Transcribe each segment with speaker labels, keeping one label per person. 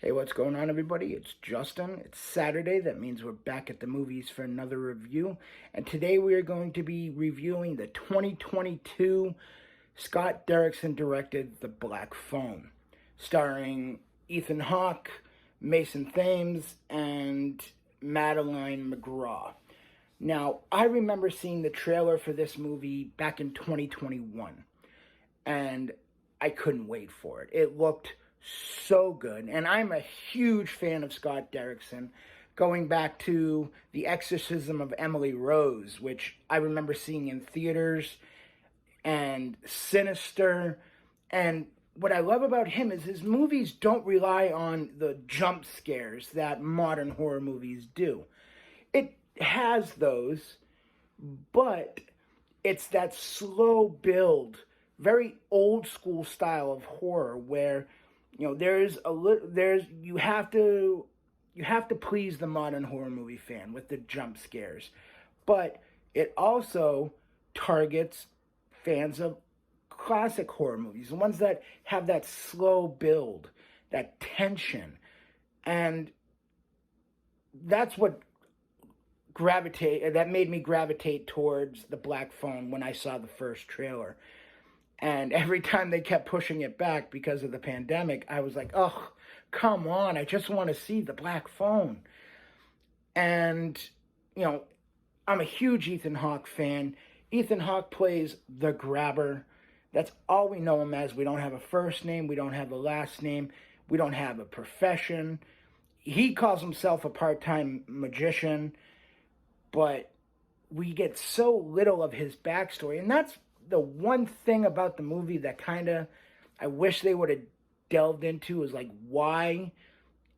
Speaker 1: Hey, what's going on, everybody? It's Justin. It's Saturday. That means we're back at the movies for another review. And today we are going to be reviewing the 2022 Scott Derrickson directed The Black Phone, starring Ethan Hawke, Mason Thames, and Madeline McGraw. Now, I remember seeing the trailer for this movie back in 2021, and I couldn't wait for it. It looked so good, and I'm a huge fan of Scott Derrickson, going back to The Exorcism of Emily Rose, which I remember seeing in theaters, and Sinister. And what I love about him is his movies don't rely on the jump scares that modern horror movies do. It has those, but it's that slow build, very old school style of horror where there's you have to please the modern horror movie fan with the jump scares, but it also targets fans of classic horror movies, the ones that have that slow build, that tension, and that's what made me gravitate towards The Black Phone when I saw the first trailer. And every time they kept pushing it back because of the pandemic, I was like, oh, come on, I just want to see The Black Phone. And, you know, I'm a huge Ethan Hawke fan. Ethan Hawke plays the Grabber. That's all we know him as. We don't have a first name, we don't have a last name, we don't have a profession. He calls himself a part-time magician, but we get so little of his backstory. And that's the one thing about the movie that kind of I wish they would have delved into, is like, why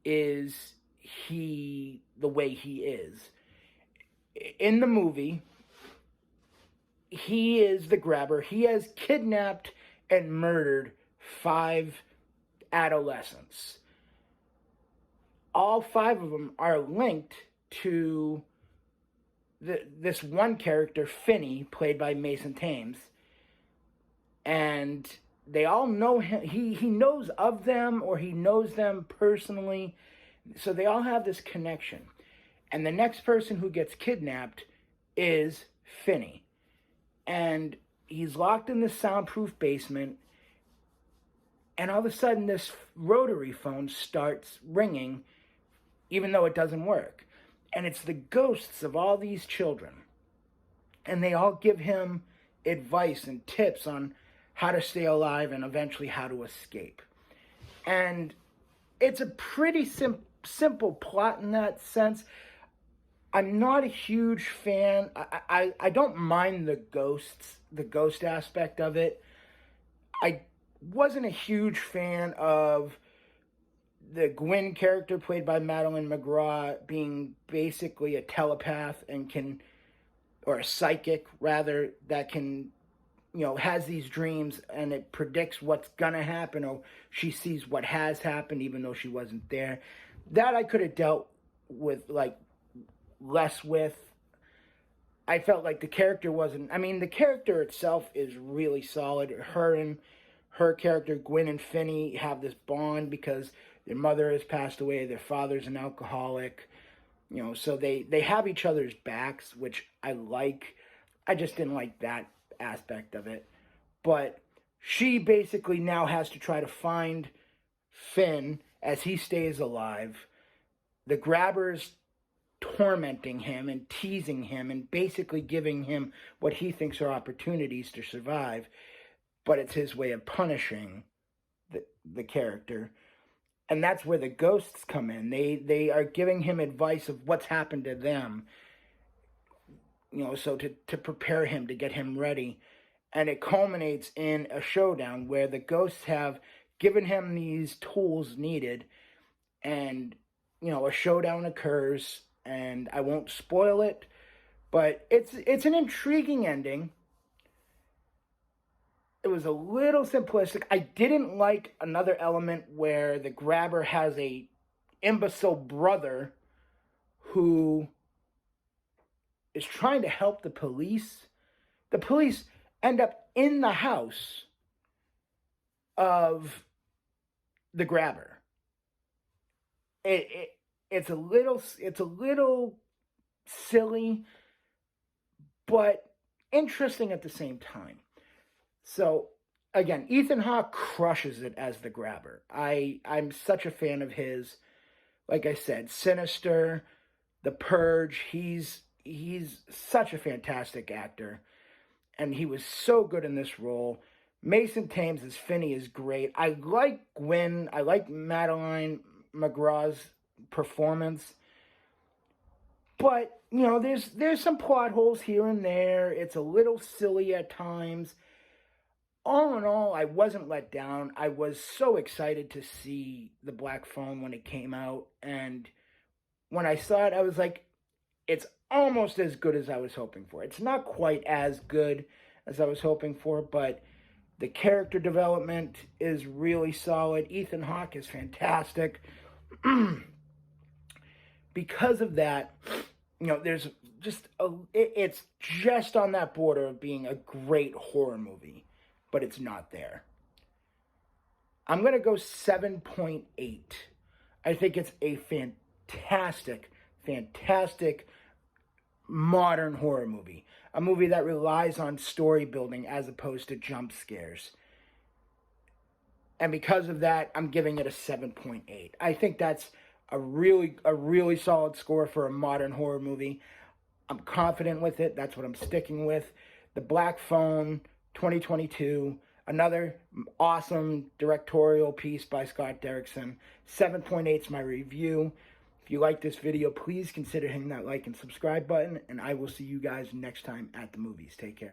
Speaker 1: is he the way he is? In the movie, he is the Grabber. He has kidnapped and murdered 5 adolescents. All 5 of them are linked to this one character, Finney, played by Mason Thames, and they all know him. He knows of them, or he knows them personally, so they all have this connection. And the next person who gets kidnapped is Finney, and he's locked in this soundproof basement, and all of a sudden this rotary phone starts ringing, even though it doesn't work. And it's the ghosts of all these children, and they all give him advice and tips on how to stay alive and eventually how to escape. And it's a pretty simple plot in that sense. I'm not a huge fan. I don't mind the ghost aspect of it. I wasn't a huge fan of the Gwen character, played by Madeline McGraw, being basically a telepath or a psychic rather, that can, has these dreams and it predicts what's gonna happen, or she sees what has happened even though she wasn't there. That I could have dealt with, less with. I felt like the character wasn't, the character itself is really solid. Her character, Gwen and Finney, have this bond because their mother has passed away, their father's an alcoholic, so they have each other's backs, which I like. I just didn't like that aspect of it. But she basically now has to try to find Finn as he stays alive. The Grabber's tormenting him and teasing him and basically giving him what he thinks are opportunities to survive, but it's his way of punishing the character. And that's where the ghosts come in. They are giving him advice of what's happened to them, so to prepare him, to get him ready. And it culminates in a showdown where the ghosts have given him these tools needed, and a showdown occurs, and I won't spoil it, but it's an intriguing ending. It was a little simplistic. I didn't like another element where the Grabber has a imbecile brother who is trying to help the police. The police end up in the house of the Grabber. it's a little silly, but interesting at the same time. So again, Ethan Hawke crushes it as the Grabber. I'm such a fan of his. Like I said, Sinister, The Purge. He's such a fantastic actor, and he was so good in this role. Mason Thames as Finney is great. I like Gwen. I like Madeline McGraw's performance. But, you know, there's some plot holes here and there. It's a little silly at times. All in all, I wasn't let down. I was so excited to see The Black Phone when it came out. And when I saw it, I was like, it's almost as good as I was hoping for. It's not quite as good as I was hoping for, but the character development is really solid. Ethan Hawke is fantastic. Because of that, you know, there's just it's just on that border of being a great horror movie, but it's not there. I'm going to go 7.8. I think it's a fantastic modern horror movie. A movie that relies on story building as opposed to jump scares. And because of that, I'm giving it a 7.8. I think that's a really solid score for a modern horror movie. I'm confident with it. That's what I'm sticking with. The Black Phone, 2022. Another awesome directorial piece by Scott Derrickson. 7.8 is my review. If you like this video, please consider hitting that like and subscribe button, and I will see you guys next time at the movies. Take care.